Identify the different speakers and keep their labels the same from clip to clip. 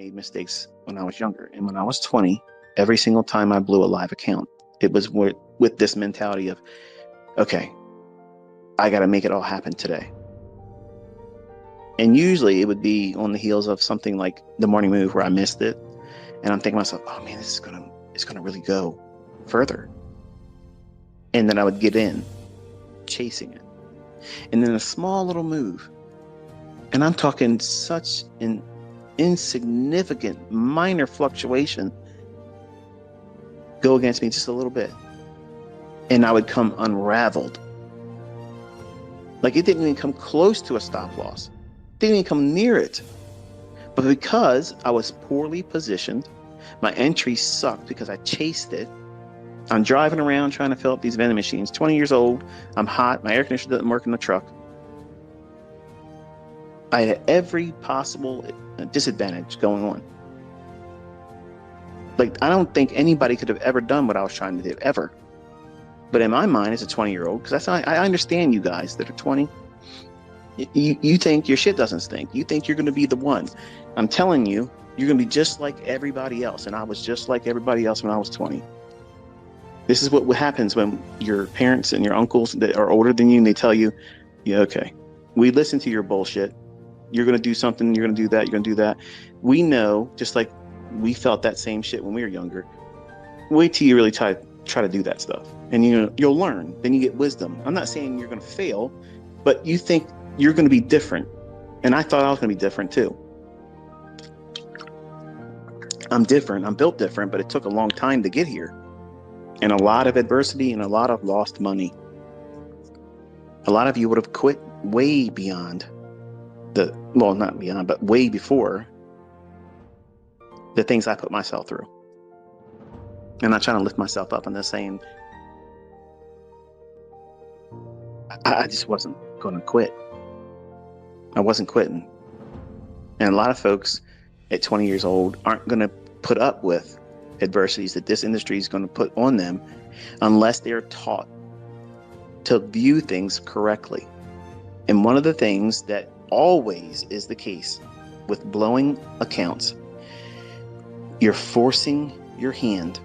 Speaker 1: made mistakes when I was younger. And when I was 20, every single time I blew a live account, it was with this mentality of, okay, I got to make it all happen today. And usually it would be on the heels of something like the morning move where I missed it. And I'm thinking to myself, oh man, it's gonna really go further. And then I would get in chasing it. And then a small little move. And I'm talking such an insignificant, minor fluctuation go against me just a little bit. And I would come unraveled. Like it didn't even come close to a stop loss. Didn't even come near it. But because I was poorly positioned, my entry sucked because I chased it. I'm driving around trying to fill up these vending machines. 20 years old. I'm hot. My air conditioner doesn't work in the truck. I had every possible disadvantage going on. Like, I don't think anybody could have ever done what I was trying to do, ever. But in my mind, as a 20-year-old, because I understand you guys that are 20, you think your shit doesn't stink. You think you're going to be the one. I'm telling you, you're going to be just like everybody else. And I was just like everybody else when I was 20. This is what happens when your parents and your uncles that are older than you, and they tell you, yeah, okay, we listen to your bullshit. You're going to do something. You're going to do that. You're going to do that. We know, just like we felt that same shit when we were younger. Wait till you really try to do that stuff. And you'll learn. Then you get wisdom. I'm not saying you're going to fail, but you think you're going to be different. And I thought I was going to be different too. I'm different. I'm built different, but it took a long time to get here. And a lot of adversity and a lot of lost money. A lot of you would have quit way beyond not beyond, but way before the things I put myself through. I'm not trying to lift myself up. I'm just saying I just wasn't going to quit. I wasn't quitting. And a lot of folks at 20 years old aren't going to put up with adversities that this industry is going to put on them unless they're taught to view things correctly. And one of the things that always is the case with blowing accounts, you're forcing your hand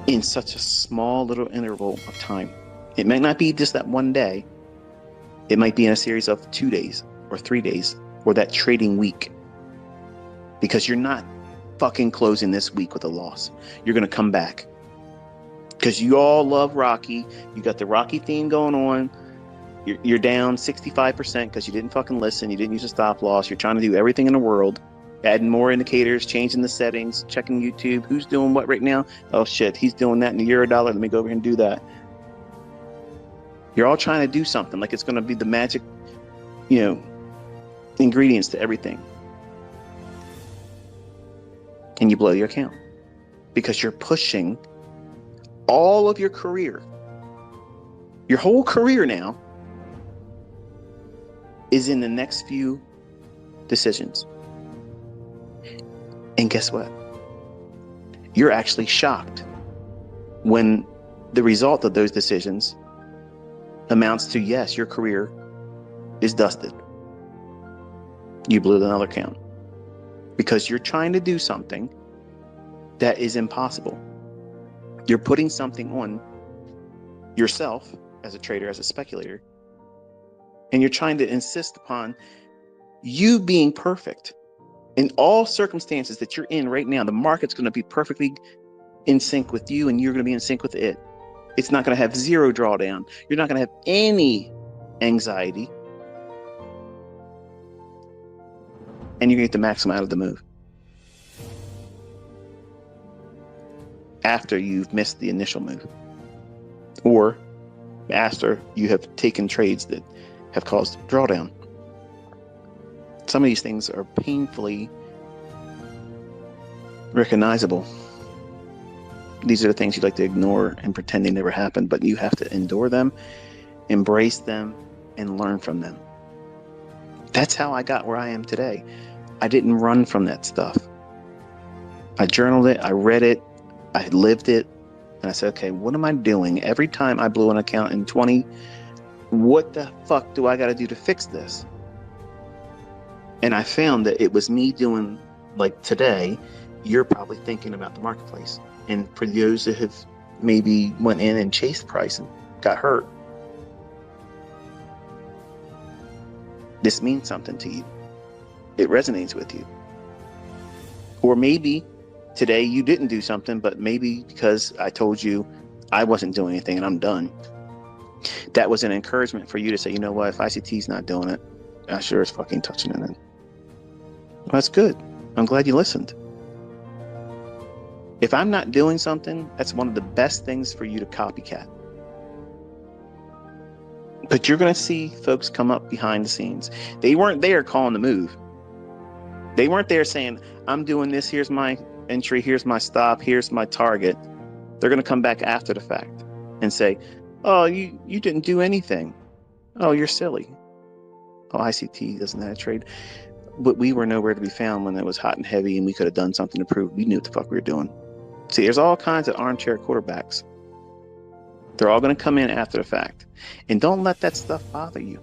Speaker 1: in such a small little interval of time. It might not be just that one day. It might be in a series of 2 days or 3 days or that trading week, because you're not fucking closing this week with a loss. You're going to come back because you all love Rocky. You got the Rocky theme going on. You're down 65% because you didn't fucking listen. You didn't use a stop loss. You're trying to do everything in the world, adding more indicators, changing the settings, checking YouTube. Who's doing what right now? Oh shit, he's doing that in the euro dollar. Let me go over here and do that. You're all trying to do something like it's going to be the magic, ingredients to everything. And you blow your account because you're pushing all of your career. Your whole career now is in the next few decisions. And guess what? You're actually shocked when the result of those decisions amounts to, yes, your career is dusted. You blew another account because you're trying to do something that is impossible. You're putting something on yourself as a trader, as a speculator, and you're trying to insist upon you being perfect in all circumstances that you're in right now. The market's going to be perfectly in sync with you, and you're going to be in sync with it. It's not going to have zero drawdown. You're not going to have any anxiety, and you're going to get the maximum out of the move after you've missed the initial move, or after you have taken trades that have caused drawdown. Some of these things are painfully recognizable. These are the things you like to ignore and pretend they never happened, but you have to endure them, embrace them, and learn from them. That's how I got where I am today. I didn't run from that stuff. I journaled it, I read it, I lived it, and I said, okay, what am I doing? Every time I blew an account in 20, what the fuck do I got to do to fix this? And I found that it was me doing like today, you're probably thinking about the marketplace. And for those that have maybe went in and chased price and got hurt, this means something to you. It resonates with you. Or maybe today you didn't do something, but maybe because I told you I wasn't doing anything and I'm done, that was an encouragement for you to say, you know what, if ICT's not doing it, I sure is fucking touching it. Well, that's good. I'm glad you listened. If I'm not doing something, that's one of the best things for you to copycat. But you're going to see folks come up behind the scenes. They weren't there calling the move. They weren't there saying, I'm doing this, here's my entry, here's my stop, here's my target. They're going to come back after the fact and say, oh, you didn't do anything. Oh, you're silly. Oh, ICT doesn't have a trade. But we were nowhere to be found when it was hot and heavy and we could have done something to prove we knew what the fuck we were doing. See, there's all kinds of armchair quarterbacks. They're all going to come in after the fact. And don't let that stuff bother you.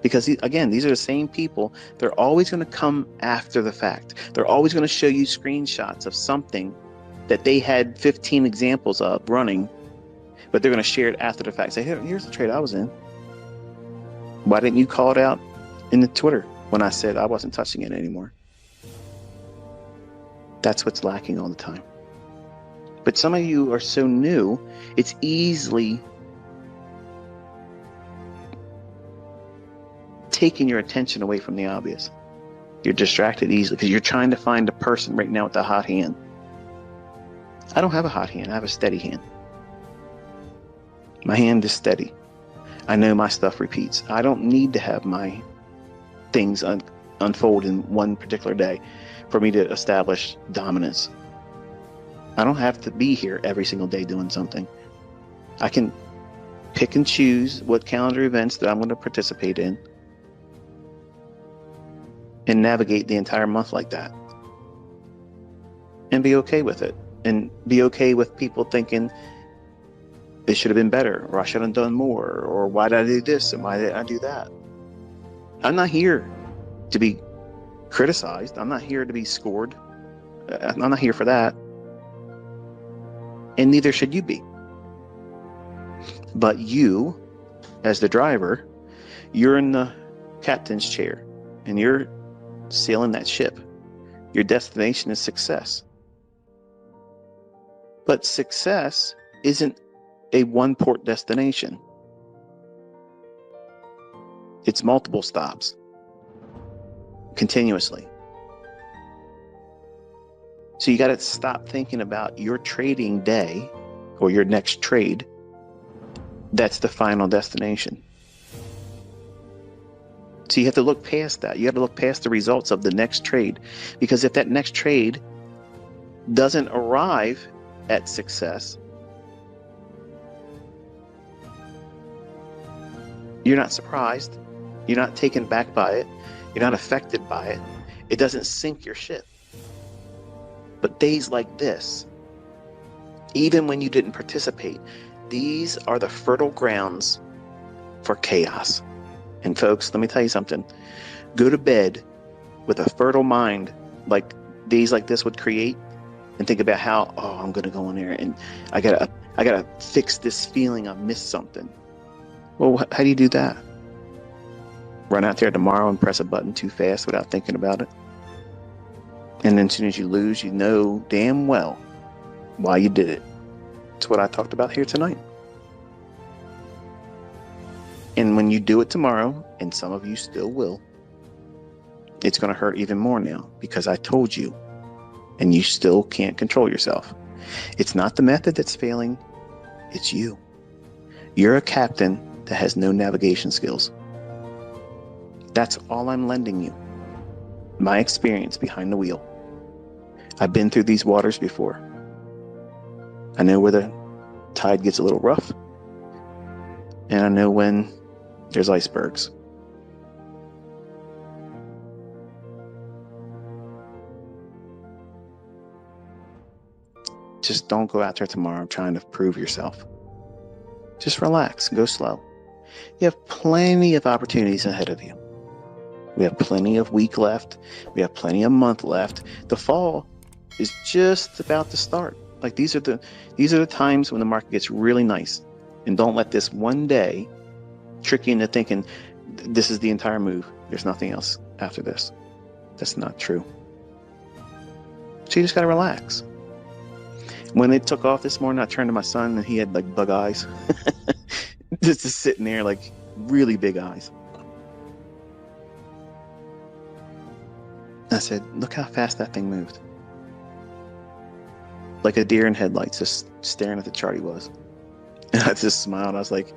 Speaker 1: Because, again, these are the same people. They're always going to come after the fact. They're always going to show you screenshots of something that they had 15 examples of running, but they're going to share it after the fact. Say, here's the trade I was in. Why didn't you call it out in the Twitter when I said I wasn't touching it anymore? That's what's lacking all the time. But some of you are so new, it's easily taking your attention away from the obvious. You're distracted easily because you're trying to find a person right now with a hot hand. I don't have a hot hand. I have a steady hand. My hand is steady. I know my stuff repeats. I don't need to have my things unfold in one particular day for me to establish dominance. I don't have to be here every single day doing something. I can pick and choose what calendar events that I'm going to participate in and navigate the entire month like that and be okay with it, and be okay with people thinking it should have been better, or I should have done more, or why did I do this and why did I do that? I'm not here to be criticized. I'm not here to be scored. I'm not here for that. And neither should you be. But you, as the driver, you're in the captain's chair and you're sailing that ship. Your destination is success. But success isn't a one-port destination. It's multiple stops continuously. So you got to stop thinking about your trading day or your next trade. That's the final destination. So you have to look past that. You have to look past the results of the next trade, because if that next trade doesn't arrive at success, you're not surprised. You're not taken back by it. You're not affected by it. It doesn't sink your ship. But days like this, even when you didn't participate, these are the fertile grounds for chaos. And folks, let me tell you something. Go to bed with a fertile mind like days like this would create, and think about how, I'm going to go in there and I gotta fix this feeling I've missed something. Well, how do you do that? Run out there tomorrow and press a button too fast without thinking about it? And then as soon as you lose, you know damn well why you did it. That's what I talked about here tonight. And when you do it tomorrow, and some of you still will, it's going to hurt even more now because I told you, and you still can't control yourself. It's not the method that's failing, it's you. You're a captain that has no navigation skills. That's all I'm lending you. My experience behind the wheel. I've been through these waters before. I know where the tide gets a little rough, and I know when there's icebergs. Just don't go out there tomorrow trying to prove yourself. Just relax, go slow. You have plenty of opportunities ahead of you. We have plenty of week left. We have plenty of month left. The fall is just about to start. Like these are the times when the market gets really nice. And don't let this one day trick you into thinking this is the entire move. There's nothing else after this. That's not true. So you just got to relax. When it took off this morning, I turned to my son and he had like bug eyes. Just sitting there like really big eyes. I said, look how fast that thing moved. Like a deer in headlights, just staring at the chart he was. And I just smiled. I was like,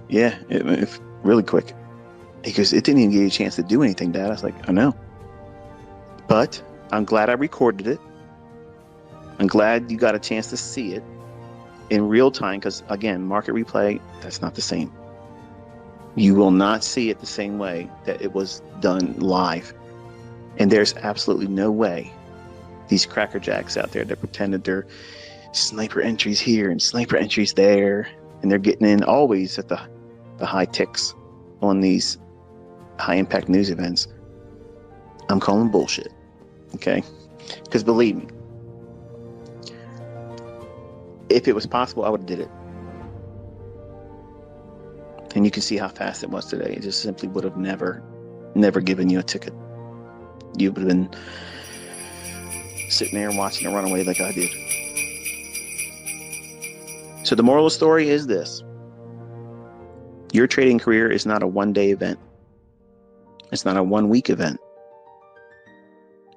Speaker 1: yeah, it moved really quick. He goes, it didn't even give you a chance to do anything, Dad. I was like, I know. But I'm glad I recorded it. I'm glad you got a chance to see it in real time because, again, market replay, that's not the same. You will not see it the same way that it was done live. And there's absolutely no way these crackerjacks out there that pretend that they're sniper entries here and sniper entries there, and they're getting in always at the high ticks on these high impact news events. I'm calling bullshit. Okay? Because believe me, if it was possible, I would have did it. And you can see how fast it was today. It just simply would have never given you a ticket. You would have been sitting there and watching it run away like I did. So the moral of the story is this. Your trading career is not a one-day event. It's not a one-week event.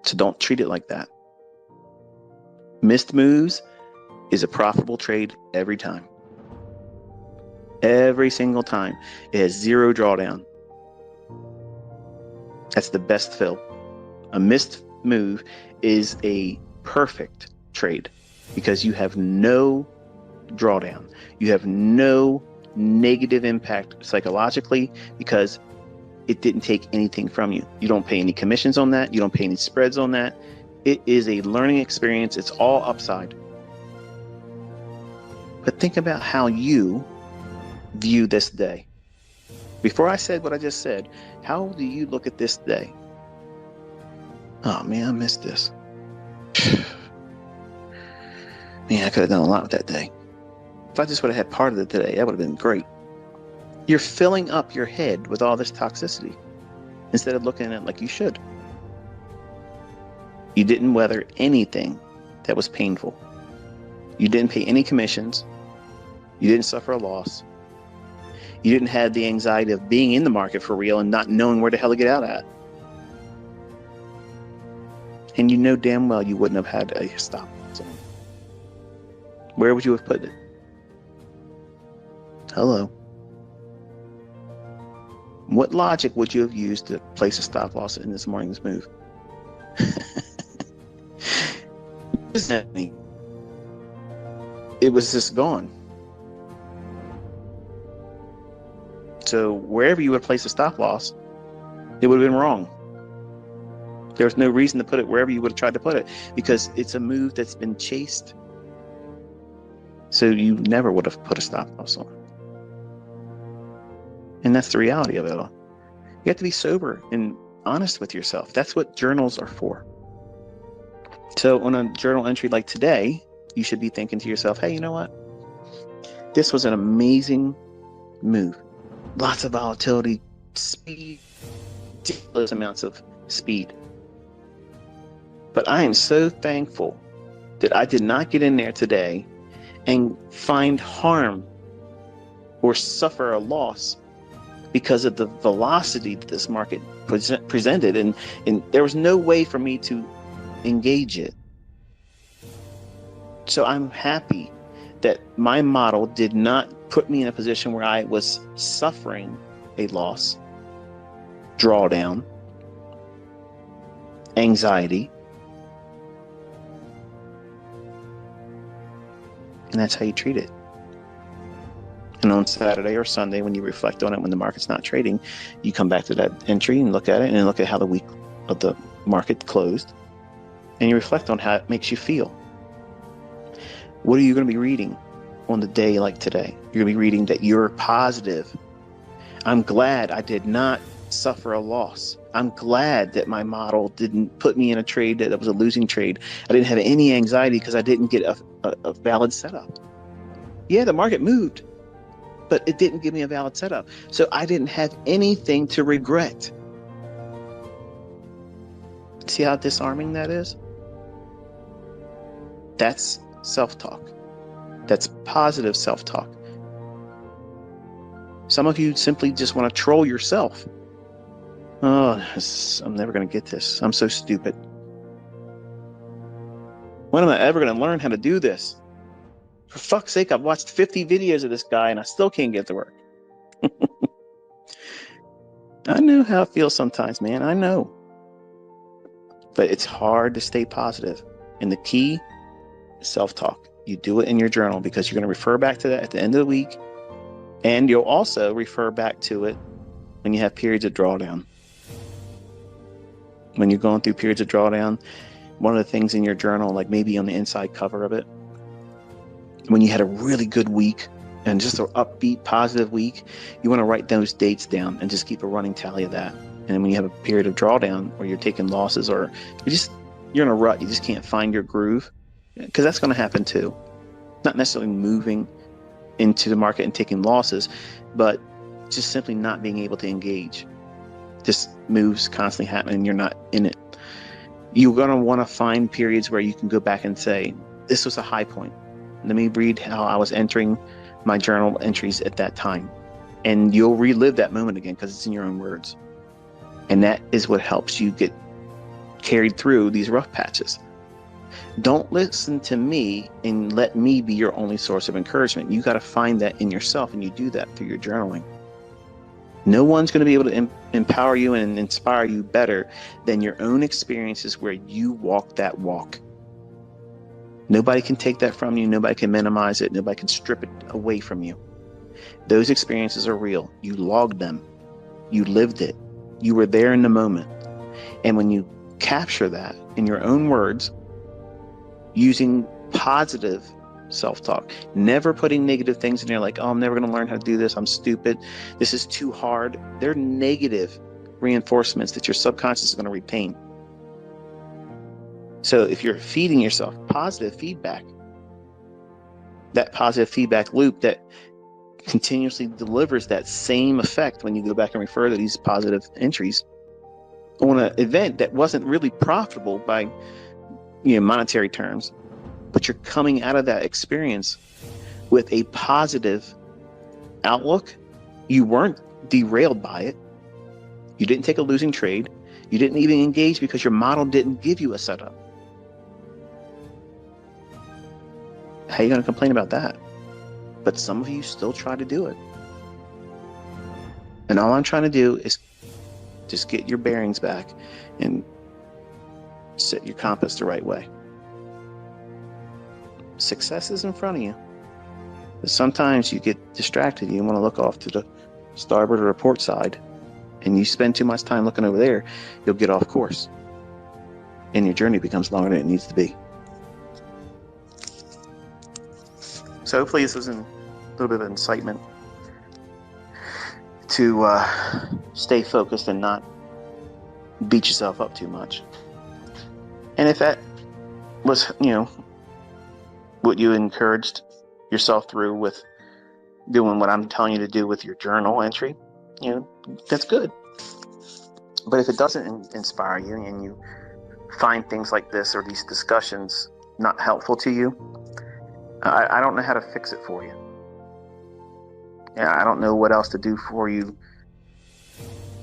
Speaker 1: So don't treat it like that. Missed moves is a profitable trade every time. Every single time. It has zero drawdown. That's the best fill. A missed move is a perfect trade because you have no drawdown. You have no negative impact psychologically because it didn't take anything from you. You don't pay any commissions on that. You don't pay any spreads on that. It is a learning experience. It's all upside. But think about how you view this day. Before I said what I just said, how do you look at this day? Oh man, I missed this. Man, I could have done a lot with that day. If I just would have had part of it today, that would have been great. You're filling up your head with all this toxicity instead of looking at it like you should. You didn't weather anything that was painful. You didn't pay any commissions. You didn't suffer a loss. You didn't have the anxiety of being in the market for real and not knowing where the hell to get out at. And you know damn well you wouldn't have had a stop. So where would you have put it? Hello. What logic would you have used to place a stop loss in this morning's move? It was just gone. So wherever you would place a stop loss, it would have been wrong. There's no reason to put it wherever you would have tried to put it because it's a move that's been chased. So you never would have put a stop loss on. And that's the reality of it all. You have to be sober and honest with yourself. That's what journals are for. So on a journal entry like today, you should be thinking to yourself, hey, you know what? This was an amazing move. Lots of volatility, speed, ridiculous amounts of speed. But I am so thankful that I did not get in there today and find harm or suffer a loss because of the velocity that this market presented. And there was no way for me to engage it. So I'm happy that my model did not put me in a position where I was suffering a loss, drawdown, anxiety. And that's how you treat it. And on Saturday or Sunday, when you reflect on it, when the market's not trading, you come back to that entry and look at it and look at how the week of the market closed. And you reflect on how it makes you feel. What are you going to be reading on the day like today? You're going to be reading that you're positive. I'm glad I did not suffer a loss. I'm glad that my model didn't put me in a trade that was a losing trade. I didn't have any anxiety because I didn't get a valid setup. Yeah, the market moved, but it didn't give me a valid setup. So I didn't have anything to regret. See how disarming that is? That's self-talk. That's positive self-talk. Some of you simply just want to troll yourself. Oh, I'm never going to get this. I'm so stupid. When am I ever going to learn how to do this? For fuck's sake, I've watched 50 videos of this guy and I still can't get it to work. I know how it feels sometimes, man. I know. But it's hard to stay positive. And the key is self-talk. You do it in your journal because you're going to refer back to that at the end of the week. And you'll also refer back to it when you have periods of drawdown. When you're going through periods of drawdown, one of the things in your journal, like maybe on the inside cover of it, when you had a really good week and just an upbeat, positive week, you want to write those dates down and just keep a running tally of that. And when you have a period of drawdown or you're taking losses or you're in a rut, you just can't find your groove, because that's going to happen too. Not necessarily moving into the market and taking losses, but just simply not being able to engage. Just moves constantly happening and you're not in it. You're going to want to find periods where you can go back and say, this was a high point. Let me read how I was entering my journal entries at that time. And you'll relive that moment again because it's in your own words. And that is what helps you get carried through these rough patches. Don't listen to me and let me be your only source of encouragement. You got to find that in yourself, and you do that through your journaling. No one's going to be able to empower you and inspire you better than your own experiences where you walk that walk. Nobody can take that from you. Nobody can minimize it. Nobody can strip it away from you. Those experiences are real. You logged them. You lived it. You were there in the moment. And when you capture that in your own words, using positive self-talk, never putting negative things in there like, oh, I'm never going to learn how to do this. I'm stupid. This is too hard. They're negative reinforcements that your subconscious is going to retain. So if you're feeding yourself positive feedback, that positive feedback loop that continuously delivers that same effect when you go back and refer to these positive entries on an event that wasn't really profitable by monetary terms, but you're coming out of that experience with a positive outlook. You weren't derailed by it. You didn't take a losing trade. You didn't even engage because your model didn't give you a setup. How are you going to complain about that? But some of you still try to do it. And all I'm trying to do is just get your bearings back and set your compass the right way. Success is in front of you. But sometimes you get distracted. You want to look off to the starboard or port side, and you spend too much time looking over there, you'll get off course. And your journey becomes longer than it needs to be. So hopefully this was a little bit of incitement to stay focused and not beat yourself up too much. And if that was, what you encouraged yourself through with doing what I'm telling you to do with your journal entry, that's good. But if it doesn't inspire you and you find things like this or these discussions not helpful to you, I don't know how to fix it for you. I don't know what else to do for you.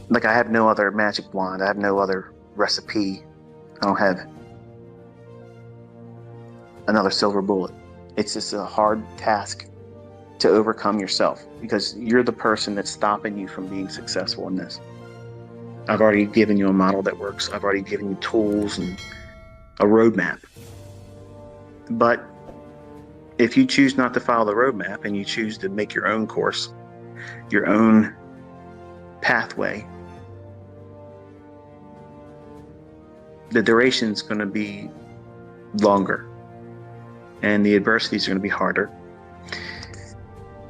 Speaker 1: Like, I have no other magic wand. I have no other recipe. I don't have another silver bullet. It's just a hard task to overcome yourself because you're the person that's stopping you from being successful in this. I've already given you a model that works. I've already given you tools and a roadmap. But if you choose not to follow the roadmap and you choose to make your own course, your own pathway, the duration is going to be longer and the adversities are going to be harder.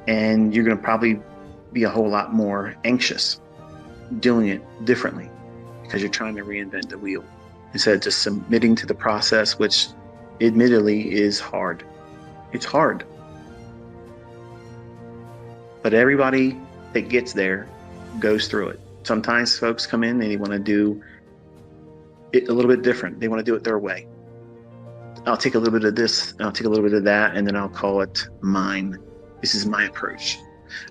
Speaker 1: And you're going to probably be a whole lot more anxious doing it differently because you're trying to reinvent the wheel instead of just submitting to the process, which admittedly is hard. It's hard. But everybody that gets there goes through it. Sometimes folks come in and they want to do it a little bit different. They want to do it their way. I'll take a little bit of this, I'll take a little bit of that, and then I'll call it mine. This is my approach.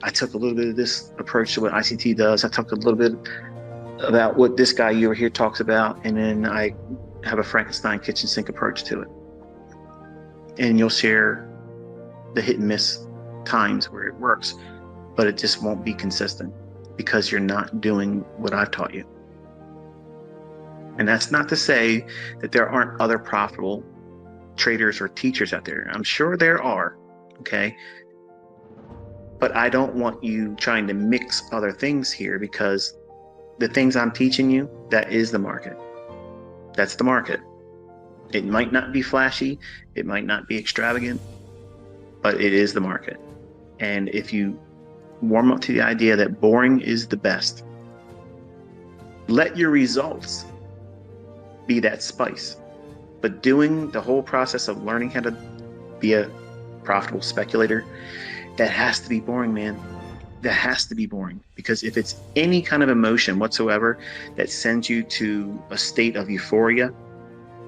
Speaker 1: I took a little bit of this approach to what ICT does. I talked a little bit about what this guy over here talks about, and then I have a Frankenstein kitchen sink approach to it. And you'll share the hit and miss times where it works, but it just won't be consistent because you're not doing what I've taught you. And that's not to say that there aren't other profitable traders or teachers out there. I'm sure there are, okay? But I don't want you trying to mix other things here, because the things I'm teaching you, that is the market. That's the market. It might not be flashy, it might not be extravagant, but it is the market. And if you warm up to the idea that boring is the best, let your results be that spice. But doing the whole process of learning how to be a profitable speculator, that has to be boring, man. That has to be boring. Because if it's any kind of emotion whatsoever that sends you to a state of euphoria,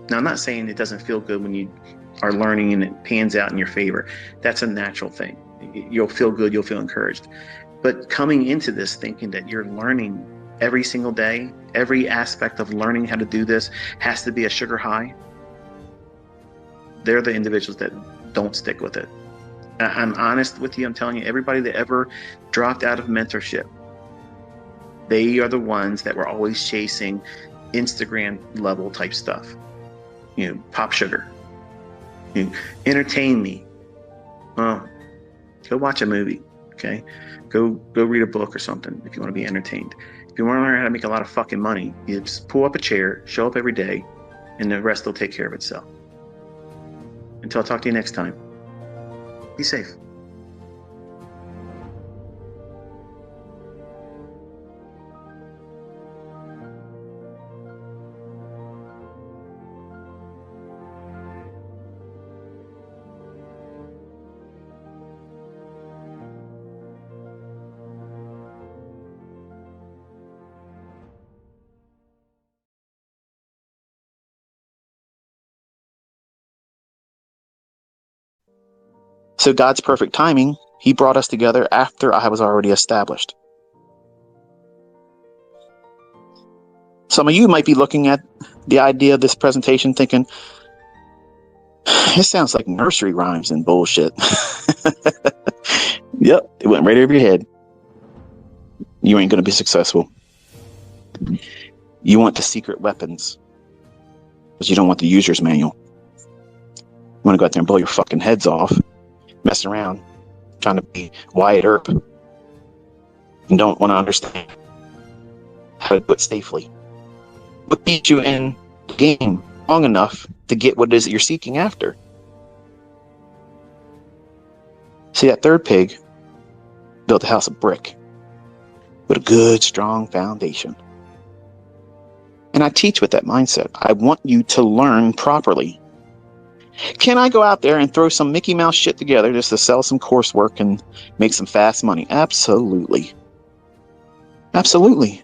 Speaker 1: now I'm not saying it doesn't feel good when you are learning and it pans out in your favor. That's a natural thing. You'll feel good, you'll feel encouraged. But coming into this thinking that you're learning every single day, every aspect of learning how to do this has to be a sugar high, they're the individuals that don't stick with it. I'm honest with you. I'm telling you, everybody that ever dropped out of mentorship, they are the ones that were always chasing Instagram level type stuff. You know, pop sugar. You know, entertain me. Well, go watch a movie. Okay, go read a book or something if you want to be entertained. If you want to learn how to make a lot of fucking money, you just pull up a chair, show up every day, and the rest will take care of itself. Until I talk to you next time, be safe. So God's perfect timing, he brought us together after I was already established. Some of you might be looking at the idea of this presentation thinking, it sounds like nursery rhymes and bullshit. Yep, it went right over your head. You ain't going to be successful. You want the secret weapons, because you don't want the user's manual. You want to go out there and blow your fucking heads off, messing around, trying to be Wyatt Earp, and don't want to understand how to do it safely. What keeps you in the game long enough to get what it is that you're seeking after? See, that third pig built a house of brick with a good, strong foundation. And I teach with that mindset. I want you to learn properly. Can I go out there and throw some Mickey Mouse shit together just to sell some coursework and make some fast money? Absolutely. Absolutely.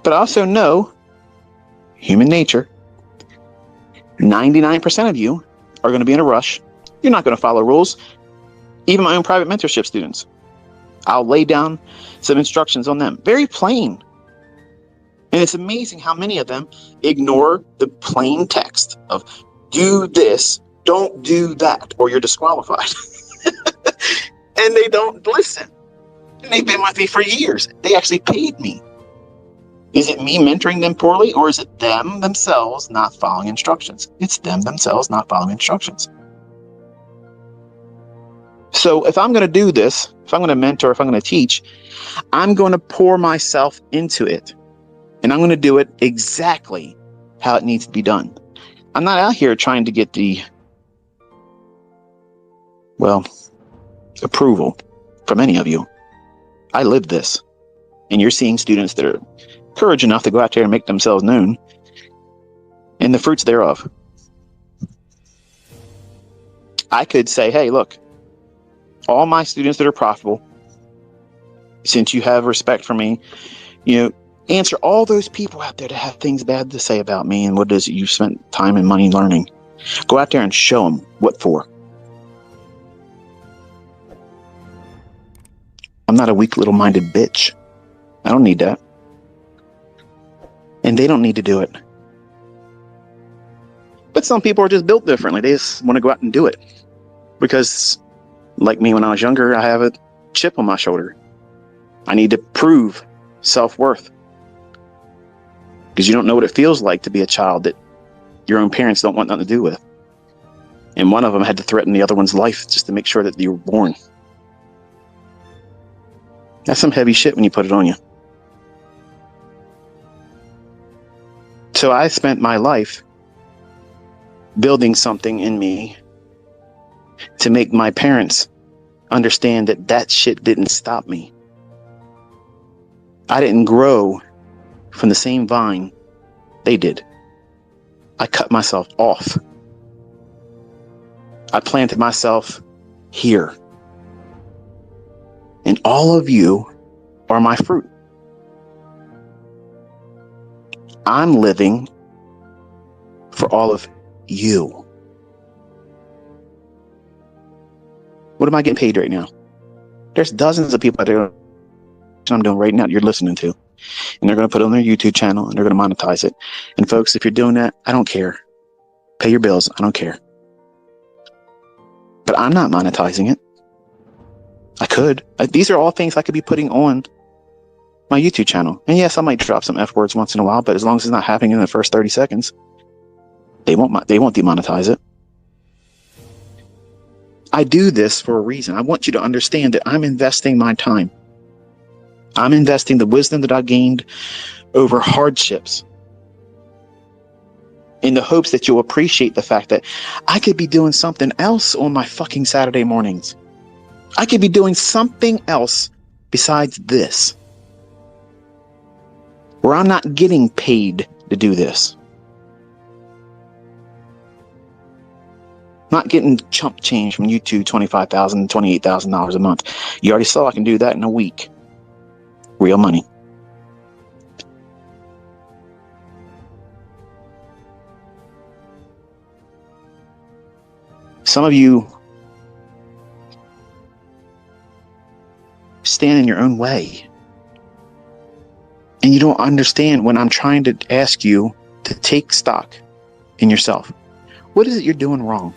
Speaker 1: But I also know, human nature, 99% of you are going to be in a rush. You're not going to follow rules. Even my own private mentorship students, I'll lay down some instructions on them. Very plain. And it's amazing how many of them ignore the plain text of do this, don't do that, or you're disqualified. And they don't listen. And they've been with me for years. They actually paid me. Is it me mentoring them poorly, or is it them themselves not following instructions? It's them themselves not following instructions. So if I'm going to do this, if I'm going to mentor, if I'm going to teach, I'm going to pour myself into it. And I'm going to do it exactly how it needs to be done. I'm not out here trying to get the, well, approval from any of you. I live this. and you're seeing students that are courage enough to go out there and make themselves known, and the fruits thereof. I could say, hey, look, all my students that are profitable, since you have respect for me, answer all those people out there that have things bad to say about me and what it is that you spent time and money learning. Go out there and show them what for. I'm not a weak little minded bitch. I don't need that. And they don't need to do it. But some people are just built differently. They just want to go out and do it. Because, like me when I was younger, I have a chip on my shoulder. I need to prove self-worth. Because you don't know what it feels like to be a child that your own parents don't want nothing to do with. And one of them had to threaten the other one's life just to make sure that you were born. That's some heavy shit when you put it on you. So I spent my life building something in me to make my parents understand that that shit didn't stop me. I didn't grow from the same vine they did. I cut myself off. I planted myself here. And all of you are my fruit. I'm living for all of you. What am I getting paid right now? There's dozens of people out there I'm doing right now you're listening to. And they're going to put it on their YouTube channel and they're going to monetize it. And folks, if you're doing that, I don't care. Pay your bills. I don't care. But I'm not monetizing it. I could. These are all things I could be putting on my YouTube channel. And yes, I might drop some F words once in a while, but as long as it's not happening in the first 30 seconds, they won't demonetize it. I do this for a reason. I want you to understand that I'm investing my time. I'm investing the wisdom that I gained over hardships in the hopes that you'll appreciate the fact that I could be doing something else on my fucking Saturday mornings. I could be doing something else besides this, where I'm not getting paid to do this. Not getting chump change from YouTube, $25,000, $28,000 a month. You already saw I can do that in a week. Real money. Some of you stand in your own way. And you don't understand when I'm trying to ask you to take stock in yourself. What is it you're doing wrong?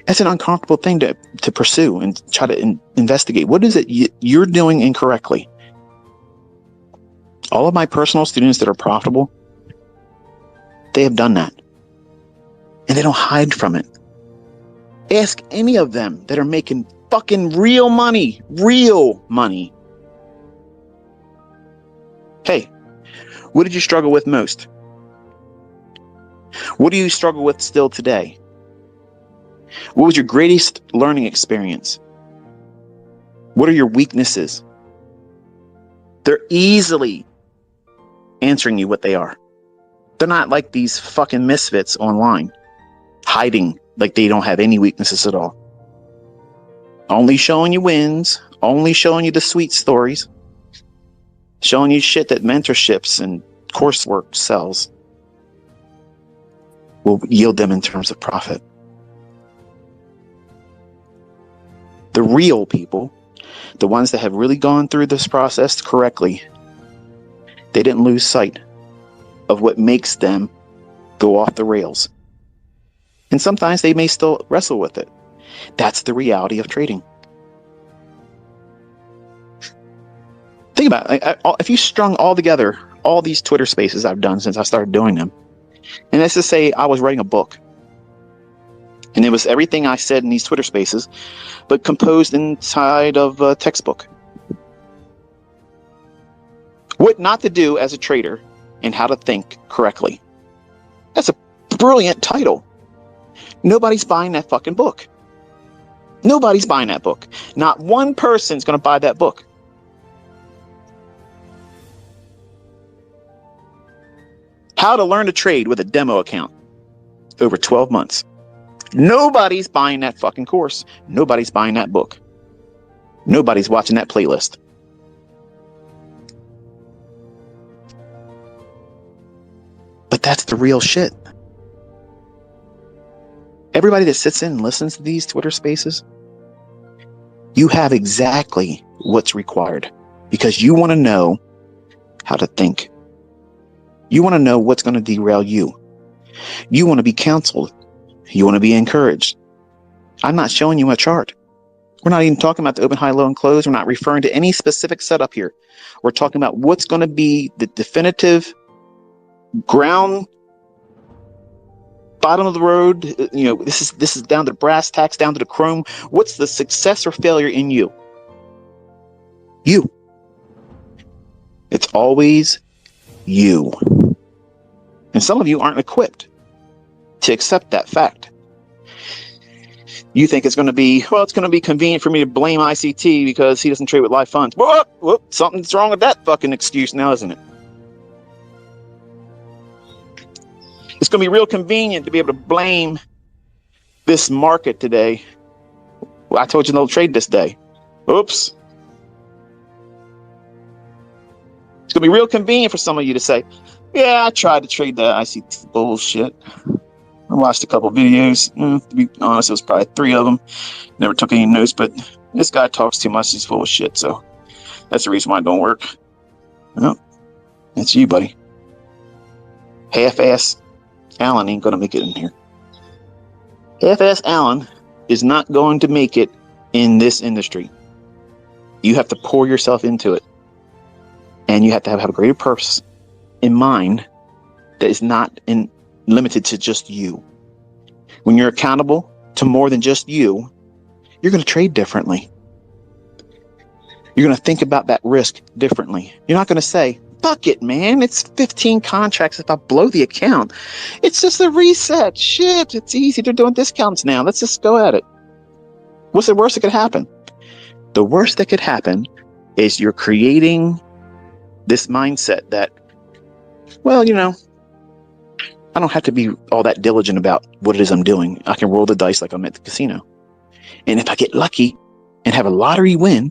Speaker 1: That's an uncomfortable thing to pursue and try to investigate. What is it you're doing incorrectly? All of my personal students that are profitable, they have done that. And they don't hide from it. Ask any of them that are making fucking real money. Hey, what did you struggle with most? What do you struggle with still today? What was your greatest learning experience? What are your weaknesses? They're easily answering you what they are. They're not like these fucking misfits online, hiding like they don't have any weaknesses at all. Only showing you wins, only showing you the sweet stories, showing you shit that mentorships and coursework sells will yield them in terms of profit. The real people, the ones that have really gone through this process correctly, they didn't lose sight of what makes them go off the rails. And sometimes they may still wrestle with it. That's the reality of trading. Think about it. If you strung all together all these Twitter spaces I've done since I started doing them, and let's just say I was writing a book, and it was everything I said in these Twitter spaces, but composed inside of a textbook. What not to do as a trader and how to think correctly. That's a brilliant title. Nobody's buying that fucking book. Nobody's buying that book. Not one person's going to buy that book. How to learn to trade with a demo account over 12 months. Nobody's buying that fucking course. Nobody's buying that book. Nobody's watching that playlist. But that's the real shit. Everybody that sits in and listens to these Twitter spaces, you have exactly what's required because you want to know how to think. You want to know what's going to derail you. You want to be counseled. You want to be encouraged. I'm not showing you a chart. We're not even talking about the open, high, low, and close. We're not referring to any specific setup here. We're talking about what's going to be the definitive ground, bottom of the road. This is down to brass tacks, down to the chrome. What's the success or failure in you? You. It's always you. And some of you aren't equipped to accept that fact. You think it's going to be convenient for me to blame ICT because he doesn't trade with live funds. Whoop, something's wrong with that fucking excuse now, isn't it? It's going to be real convenient to be able to blame this market today. Well, I told you no trade this day. Oops. It's going to be real convenient for some of you to say, yeah, I tried to trade that ICT bullshit. I watched a couple videos. To be honest, it was probably 3 of them. Never took any notes, but this guy talks too much. He's full of shit, so that's the reason why it don't work. Well, that's you, buddy. Half-ass Alan ain't going to make it in here. Half-ass Alan is not going to make it in this industry. You have to pour yourself into it. And you have to have a greater purpose in mind that is not limited to just you. When you're accountable to more than just you, you're going to trade differently. You're going to think about that risk differently. You're not going to say, fuck it, man. It's 15 contracts if I blow the account. It's just a reset. Shit, it's easy. They're doing discounts now. Let's just go at it. What's the worst that could happen? The worst that could happen is you're creating this mindset that, well, I don't have to be all that diligent about what it is I'm doing. I can roll the dice like I'm at the casino. And if I get lucky and have a lottery win,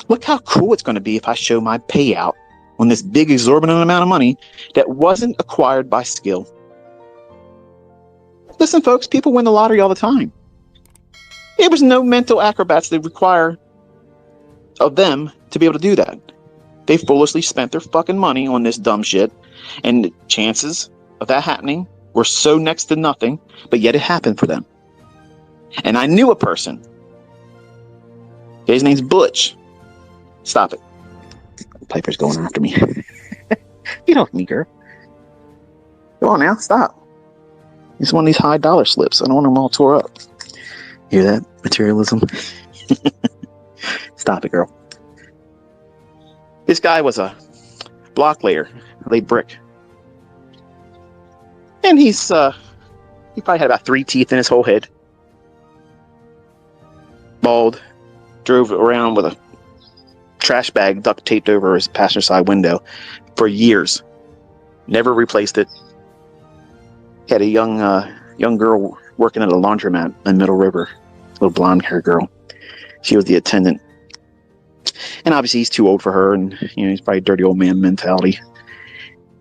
Speaker 1: look how cool it's going to be if I show my payout on this big exorbitant amount of money that wasn't acquired by skill. Listen, folks, people win the lottery all the time. There was no mental acrobats that require of them to be able to do that. They foolishly spent their fucking money on this dumb shit, and the chances of that happening were so next to nothing, but yet it happened for them. And I knew a person. His name's Butch. Stop it. Piper's going after me. Get off me, girl. Come on now, stop. It's one of these high dollar slips. I don't want them all tore up. Hear that? Materialism. Stop it, girl. This guy was a block layer, laid brick. And he probably had about 3 teeth in his whole head. Bald. Drove around with a trash bag duct taped over his passenger side window for years. Never replaced it. Had a young girl working at a laundromat in Middle River. Little blonde hair girl. She was the attendant. And obviously he's too old for her, and he's probably dirty old man mentality.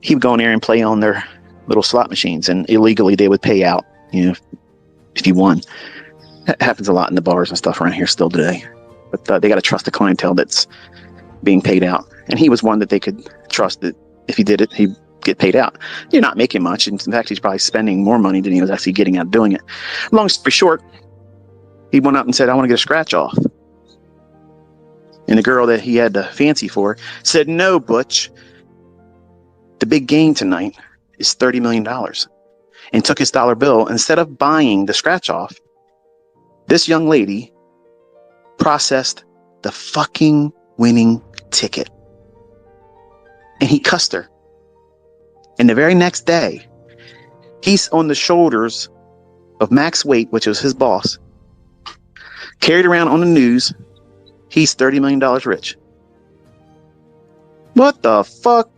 Speaker 1: He would go in there and play on their little slot machines, and illegally they would pay out, if you won. That happens a lot in the bars and stuff around here still today. But they got to trust the clientele that's being paid out. And he was one that they could trust that if he did it, he'd get paid out. You're not making much. In fact, he's probably spending more money than he was actually getting out doing it. Long story short, he went up and said, I want to get a scratch off. And the girl that he had the fancy for said, no, Butch. The big gain tonight is $30 million. And took his dollar bill. Instead of buying the scratch off, this young lady processed the fucking winning ticket. And he cussed her. And the very next day, he's on the shoulders of Max Waite, which was his boss, carried around on the news. He's $30 million rich. What the fuck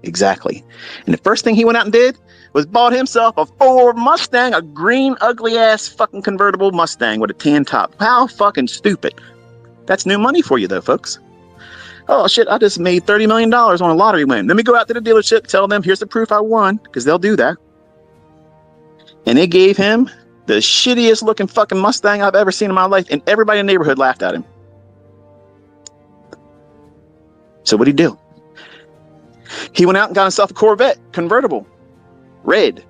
Speaker 1: Exactly. And the first thing he went out and did was bought himself a Ford Mustang, a green, ugly ass fucking convertible Mustang with a tan top. How fucking stupid. That's new money for you though, folks. Oh shit, I just made $30 million on a lottery win. Let me go out to the dealership, tell them here's the proof I won, because they'll do that. And they gave him the shittiest looking fucking Mustang I've ever seen in my life, and everybody in the neighborhood laughed at him. So what'd he do? He went out and got himself a Corvette convertible, red.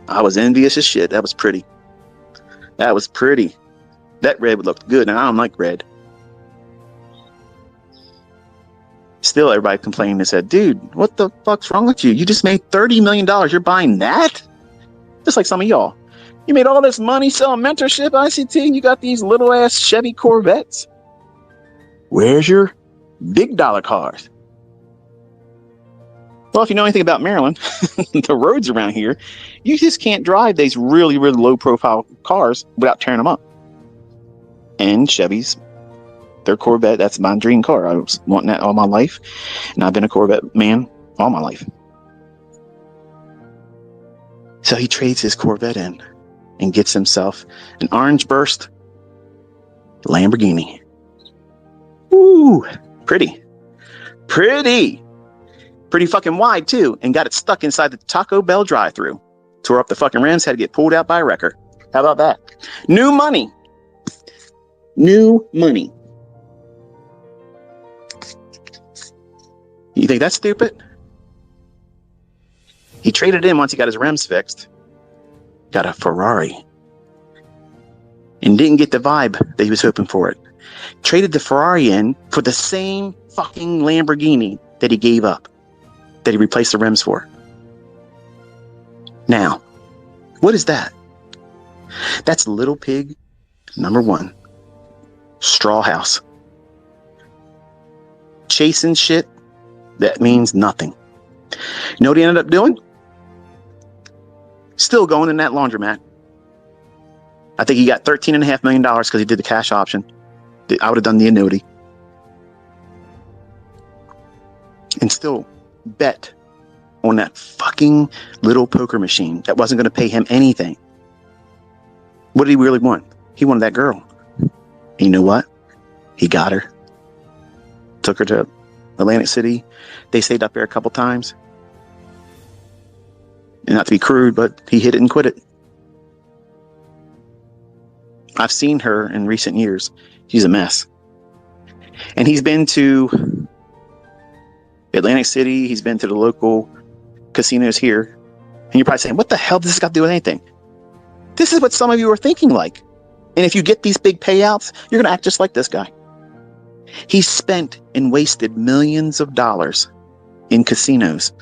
Speaker 1: I was envious as shit. That was pretty. That was pretty. That red would look good, and I don't like red. Still, everybody complained and said, dude, what the fuck's wrong with you? You just made $30 million. You're buying that? Just like some of y'all. You made all this money selling mentorship, ICT, and you got these little ass Chevy Corvettes. Where's your big dollar cars? Well, if you know anything about Maryland, the roads around here, you just can't drive these really, really low profile cars without tearing them up. And Chevys, their Corvette, that's my dream car. I was wanting that all my life, and I've been a Corvette man all my life. So he trades his Corvette in and gets himself an orange burst Lamborghini. Ooh, pretty. Pretty fucking wide too, and got it stuck inside the Taco Bell drive-thru. Tore up the fucking rims, had to get pulled out by a wrecker. How about that? New money. New money. You think that's stupid? He traded in once he got his rims fixed. Got a Ferrari. And didn't get the vibe that he was hoping for it. Traded the Ferrari in for the same fucking Lamborghini that he gave up. That he replaced the rims for. Now, what is that? That's Little Pig number 1. Straw house. Chasing shit that means nothing. You know what he ended up doing? Still going in that laundromat. I think he got $13.5 million because he did the cash option. I would have done the annuity. And still bet on that fucking little poker machine that wasn't going to pay him anything. What did he really want? He wanted that girl. And you know what? He got her. Took her to Atlantic City. They stayed up there a couple times. And not to be crude, but he hit it and quit it. I've seen her in recent years. She's a mess. And he's been to Atlantic City. He's been to the local casinos here. And you're probably saying, what the hell does this got to do with anything? This is what some of you are thinking like. And if you get these big payouts, you're going to act just like this guy. He spent and wasted millions of dollars in casinos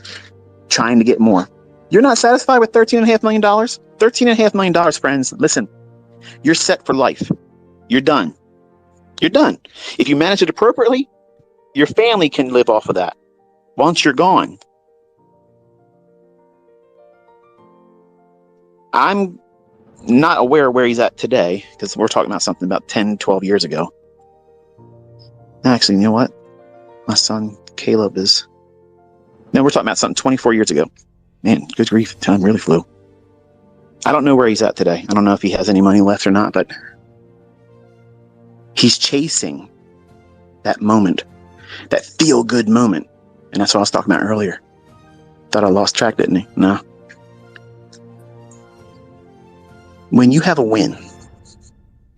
Speaker 1: trying to get more. You're not satisfied with $13.5 million? $13.5 million, friends. Listen, you're set for life. You're done. You're done. If you manage it appropriately, your family can live off of that once you're gone. I'm not aware where he's at today because we're talking about something about 10, 12 years ago. Actually, you know what? My son Caleb is... No, we're talking about something 24 years ago. Man, good grief, time really flew. I don't know where he's at today. I don't know if he has any money left or not, but he's chasing that moment, that feel-good moment. And that's what I was talking about earlier. Thought I lost track, didn't he? No. When you have a win,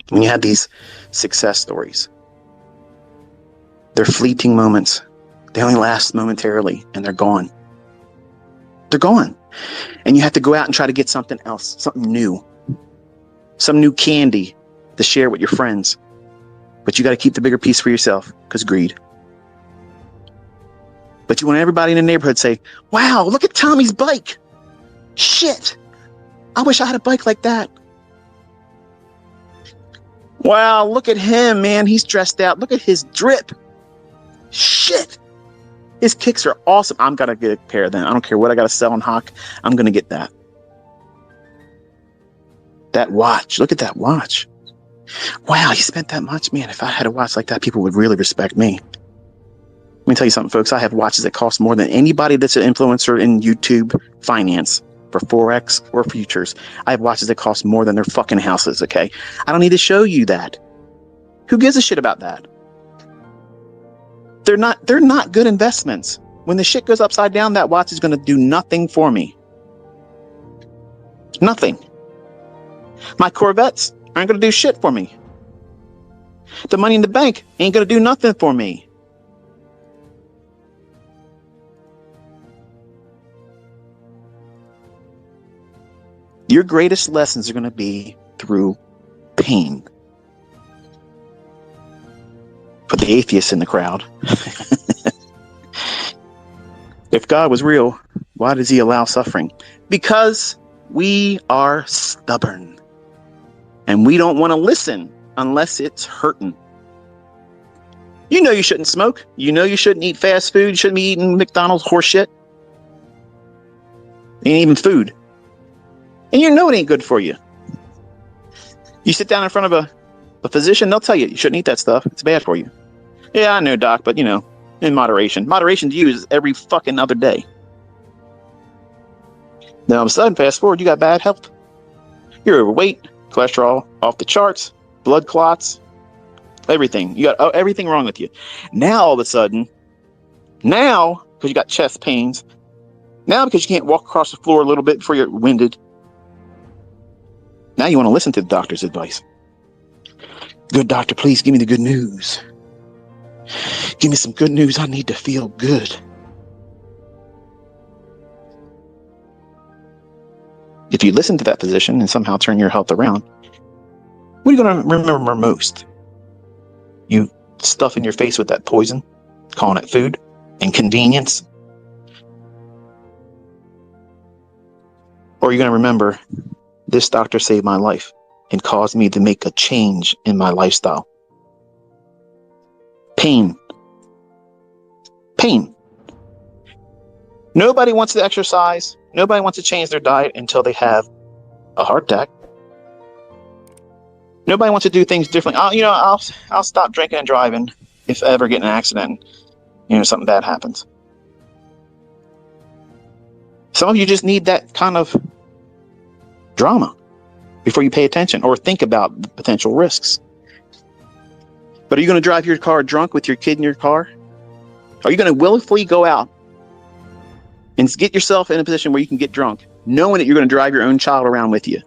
Speaker 1: when you have these success stories, they're fleeting moments. They only last momentarily, and they're gone. They're gone. And you have to go out and try to get something else, something new. Some new candy to share with your friends. But you got to keep the bigger piece for yourself, because greed. But you want everybody in the neighborhood to say, wow, look at Tommy's bike. Shit. I wish I had a bike like that. Wow, look at him, man. He's dressed out. Look at his drip. Shit. His kicks are awesome. I'm going to get a pair of them. I don't care what I got to sell on Hawk. I'm going to get that. That watch. Look at that watch. Wow, he spent that much. Man, if I had a watch like that, people would really respect me. me tell you something, folks. I have watches that cost more than anybody that's an influencer in YouTube finance for Forex or futures. I have watches that cost more than their fucking houses, okay? I don't need to show you that. Who gives a shit about that? They're not good investments. When the shit goes upside down, that watch is going to do nothing for me. Nothing. My Corvettes aren't going to do shit for me. The money in the bank ain't going to do nothing for me. Your greatest lessons are going to be through pain. Put the atheists in the crowd. If God was real, why does he allow suffering? Because we are stubborn. And we don't want to listen unless it's hurting. You know you shouldn't smoke. You know you shouldn't eat fast food. You shouldn't be eating McDonald's horse shit. Ain't even food. And you know it ain't good for you. You sit down in front of a physician, they'll tell you shouldn't eat that stuff. It's bad for you. Yeah, I know, doc, but in moderation. Moderation to you is every fucking other day. Then all of a sudden, fast forward, you got bad health. You're overweight, cholesterol off the charts, blood clots, everything. You got everything wrong with you. Now, all of a sudden, because you got chest pains, now because you can't walk across the floor a little bit before you're winded, now you want to listen to the doctor's advice. Good doctor, please give me the good news. Give me some good news. I need to feel good. If you listen to that physician and somehow turn your health around, what are you going to remember most? You stuffing your face with that poison, calling it food and convenience? Or are you going to remember, this doctor saved my life and caused me to make a change in my lifestyle? Pain. Nobody wants to exercise. Nobody wants to change their diet until they have a heart attack. Nobody wants to do things differently. I'll stop drinking and driving if I ever get in an accident. Something bad happens. Some of you just need that kind of drama before you pay attention or think about the potential risks. But are you going to drive your car drunk with your kid in your car? Are you going to willfully go out and get yourself in a position where you can get drunk, knowing that you're going to drive your own child around with you?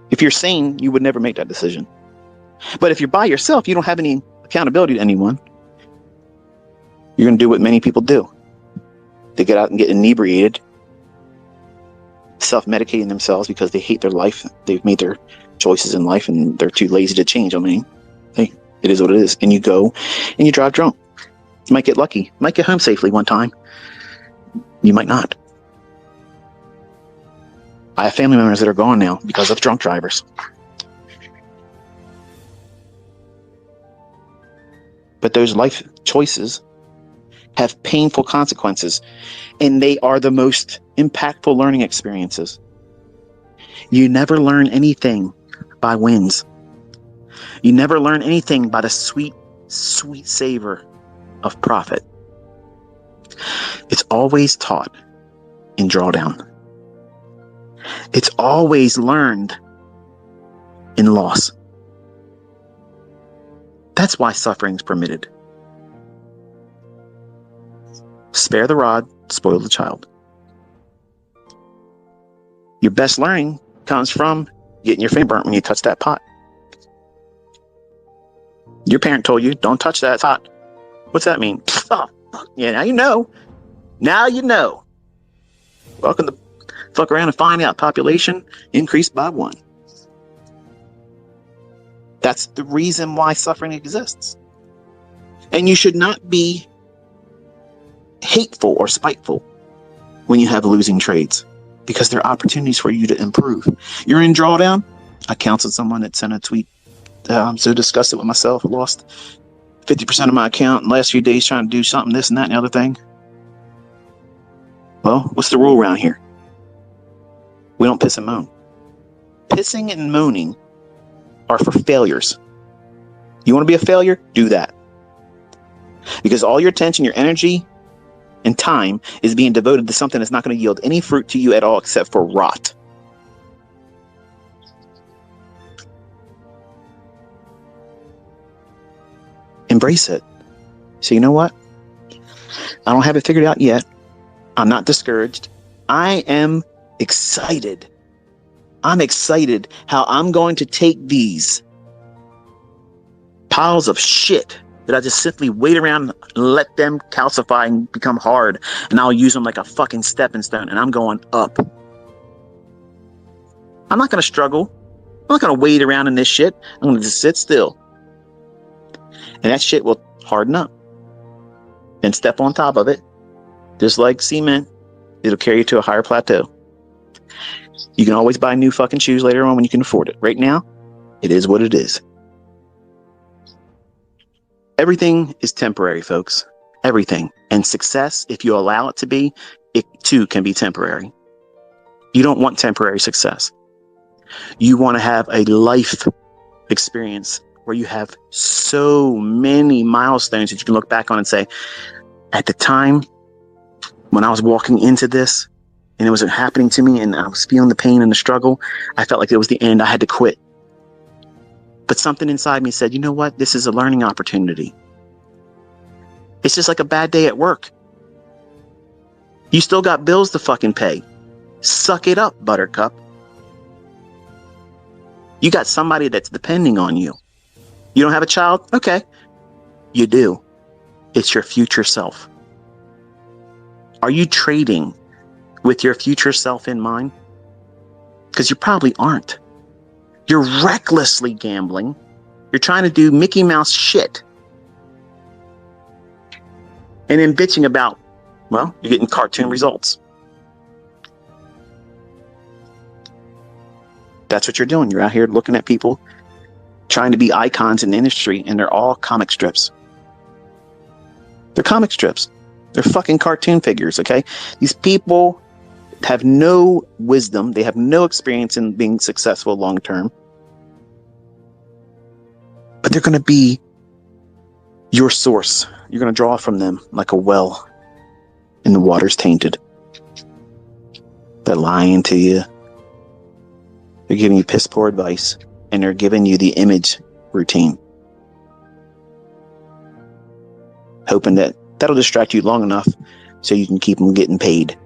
Speaker 1: If you're sane, you would never make that decision. But if you're by yourself, you don't have any accountability to anyone. You're going to do what many people do. They get out and get inebriated, self-medicating themselves because they hate their life. They've made their choices in life and they're too lazy to change. Hey, it is what it is. And you go and you drive drunk. You might get lucky. You might get home safely one time. You might not. I have family members that are gone now because of drunk drivers. But those life choices have painful consequences, and they are the most impactful learning experiences. You never learn anything by wins. You never learn anything by the sweet, sweet savor of profit. It's always taught in drawdown. It's always learned in loss. That's why suffering is permitted. Spare the rod, spoil the child. Your best learning comes from getting your finger burnt when you touch that pot. Your parent told you, don't touch that, it's hot. What's that mean? Oh, fuck. Yeah, now you know. Now you know. Welcome to fuck around and find out population increased by 1. That's the reason why suffering exists. And you should not be hateful or spiteful when you have losing trades, because there are opportunities for you to improve. You're in drawdown. I counseled someone that sent a tweet. I'm so disgusted with myself. I lost 50% of my account in the last few days trying to do something, this and that and the other thing. Well, what's the rule around here? We don't piss and moan. Pissing and moaning are for failures. You want to be a failure? Do that. Because all your attention, your energy, and time is being devoted to something that's not going to yield any fruit to you at all except for rot. Embrace it. So you know what? I don't have it figured out yet. I'm not discouraged. I am excited. I'm excited how I'm going to take these piles of shit that I just simply wait around and let them calcify and become hard, and I'll use them like a fucking stepping stone, and I'm going up. I'm not going to struggle. I'm not going to wait around in this shit. I'm going to just sit still. And that shit will harden up. And step on top of it. Just like cement, it'll carry you to a higher plateau. You can always buy new fucking shoes later on when you can afford it. Right now, it is what it is. Everything is temporary, folks. Everything. And success, if you allow it to be, it too can be temporary. You don't want temporary success. You want to have a life experience where you have so many milestones that you can look back on and say, at the time when I was walking into this and it wasn't happening to me and I was feeling the pain and the struggle, I felt like it was the end. I had to quit. But something inside me said, you know what? This is a learning opportunity. It's just like a bad day at work. You still got bills to fucking pay. Suck it up, Buttercup. You got somebody that's depending on you. You don't have a child? Okay. You do. It's your future self. Are you trading with your future self in mind? Because you probably aren't. You're recklessly gambling. You're trying to do Mickey Mouse shit. And then bitching about, well, you're getting cartoon results. That's what you're doing. You're out here looking at people trying to be icons in the industry, and they're all comic strips. They're comic strips. They're fucking cartoon figures, okay? These people have no wisdom. They have no experience in being successful long term. But they're going to be your source. You're going to draw from them like a well, and the water's tainted. They're lying to you. They're giving you piss poor advice, and they're giving you the image routine, hoping that that'll distract you long enough so you can keep them getting paid.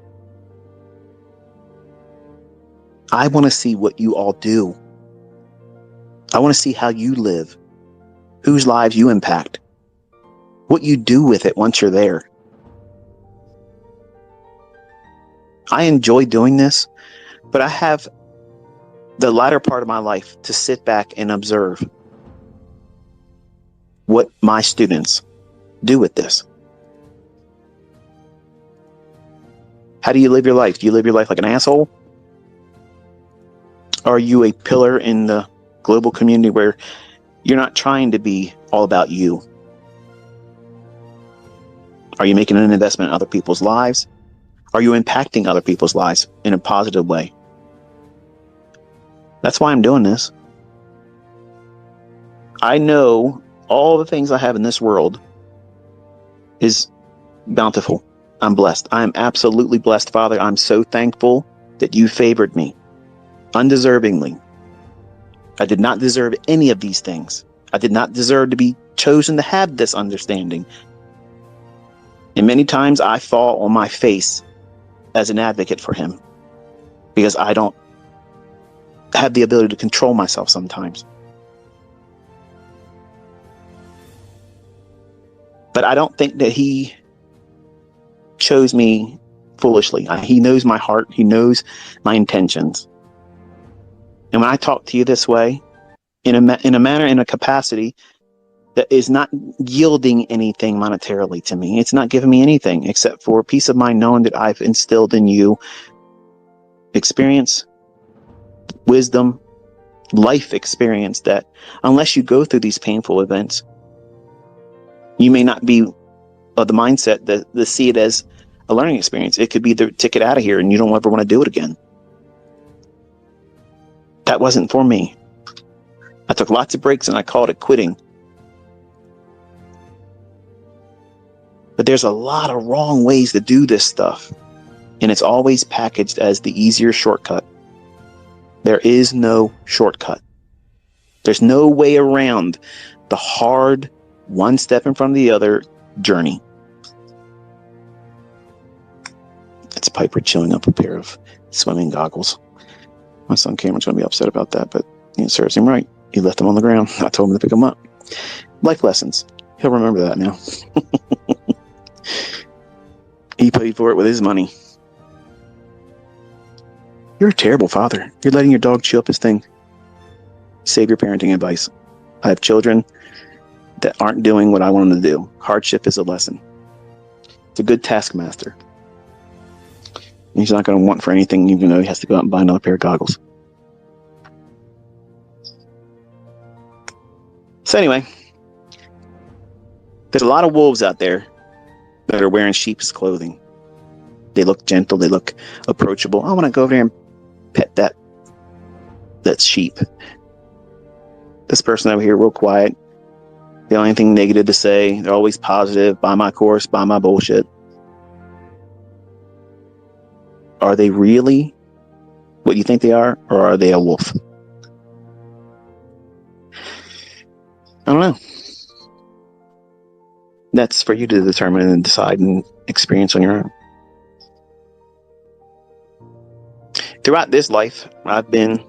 Speaker 1: I want to see what you all do. I want to see how you live, whose lives you impact, what you do with it once you're there. I enjoy doing this, but I have the latter part of my life to sit back and observe what my students do with this. How do you live your life? Do you live your life like an asshole? Are you a pillar in the global community where you're not trying to be all about you? Are you making an investment in other people's lives? Are you impacting other people's lives in a positive way? That's why I'm doing this. I know all the things I have in this world is bountiful. I'm blessed. I am absolutely blessed, Father. I'm so thankful that you favored me undeservingly. I did not deserve any of these things. I did not deserve to be chosen to have this understanding. And many times I fall on my face as an advocate for him because I don't have the ability to control myself sometimes. But I don't think that he chose me foolishly. He knows my heart. He knows my intentions. And when I talk to you this way, in a manner, in a capacity that is not yielding anything monetarily to me, it's not giving me anything except for peace of mind knowing that I've instilled in you experience, wisdom, life experience that unless you go through these painful events, you may not be of the mindset that see it as a learning experience. It could be the ticket out of here and you don't ever want to do it again. That wasn't for me. I took lots of breaks and I called it quitting. But there's a lot of wrong ways to do this stuff. And it's always packaged as the easier shortcut. There is no shortcut. There's no way around the hard, one step in front of the other journey. It's Piper chewing up a pair of swimming goggles. My son Cameron's going to be upset about that, but it serves him right. He left them on the ground. I told him to pick them up. Life lessons. He'll remember that now. He paid for it with his money. You're a terrible father. You're letting your dog chew up his thing. Save your parenting advice. I have children that aren't doing what I want them to do. Hardship is a lesson. It's a good taskmaster. He's not going to want for anything, even though he has to go out and buy another pair of goggles. So anyway, there's a lot of wolves out there that are wearing sheep's clothing. They look gentle. They look approachable. I want to go over there and pet that sheep. This person over here, real quiet. The only thing negative to say, they're always positive. Buy my course, buy my bullshit. Are they really what you think they are, or are they a wolf? I don't know. That's for you to determine and decide and experience on your own. Throughout this life, I've been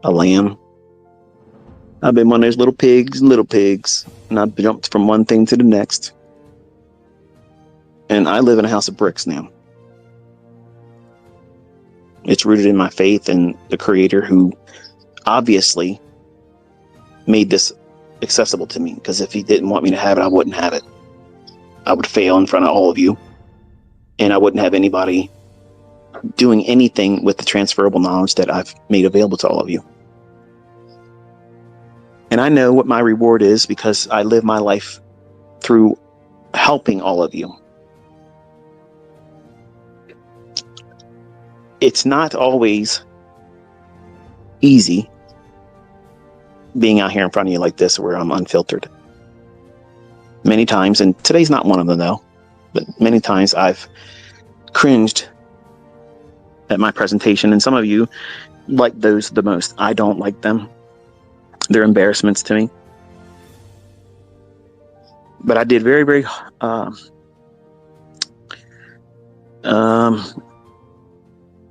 Speaker 1: a lamb. I've been one of those little pigs, and I've jumped from one thing to the next. And I live in a house of bricks now. It's rooted in my faith in the Creator, who obviously made this accessible to me, because if he didn't want me to have it, I wouldn't have it. I would fail in front of all of you, and I wouldn't have anybody doing anything with the transferable knowledge that I've made available to all of you. And I know what my reward is, because I live my life through helping all of you. It's not always easy being out here in front of you like this, where I'm unfiltered. Many times, and today's not one of them though, but many times I've cringed at my presentation, and some of you like those the most. I don't like them. They're embarrassments to me. But I did very, very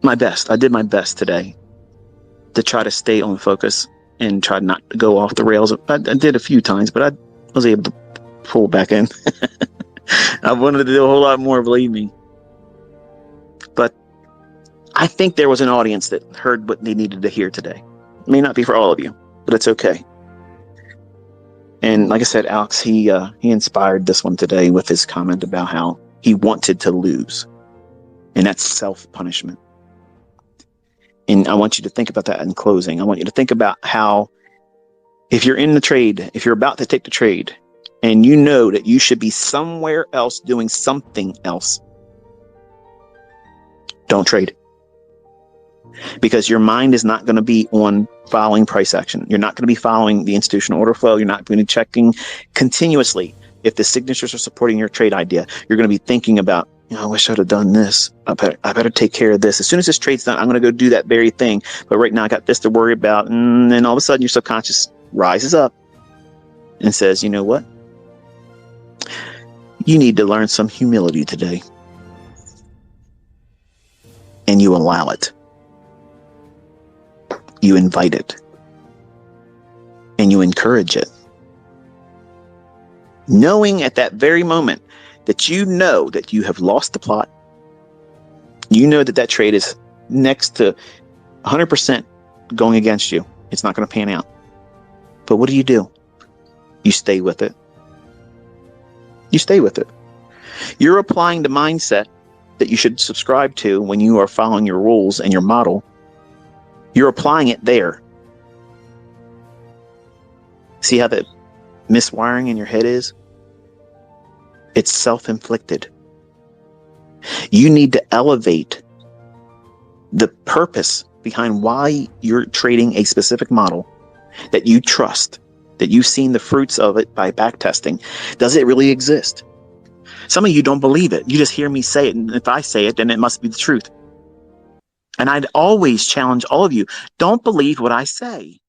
Speaker 1: my best. I did my best today to try to stay on focus and try not to go off the rails. I did a few times, but I was able to pull back in. I wanted to do a whole lot more, believe me. But I think there was an audience that heard what they needed to hear today. It may not be for all of you, but it's okay. And like I said, Alex, he inspired this one today with his comment about how he wanted to lose. And that's self-punishment. And I want you to think about that in closing. I want you to think about how, if you're in the trade, if you're about to take the trade, and you know that you should be somewhere else doing something else, don't trade. Because your mind is not going to be on following price action. You're not going to be following the institutional order flow. You're not going to be checking continuously if the signatures are supporting your trade idea. You're going to be thinking about, I wish I'd have done this. I better take care of this. As soon as this trade's done, I'm going to go do that very thing. But right now I got this to worry about. And then all of a sudden your subconscious rises up and says, you know what? You need to learn some humility today. And you allow it. You invite it. And you encourage it. Knowing at that very moment that you know that you have lost the plot. You know that that trade is next to 100% going against you. It's not going to pan out. But what do? You stay with it. You stay with it. You're applying the mindset that you should subscribe to when you are following your rules and your model. You're applying it there. See how the miswiring in your head is? It's self-inflicted. You need to elevate the purpose behind why you're trading a specific model that you trust, that you've seen the fruits of it by backtesting. Does it really exist? Some of you don't believe it. You just hear me say it. And if I say it, then it must be the truth. And I'd always challenge all of you, don't believe what I say.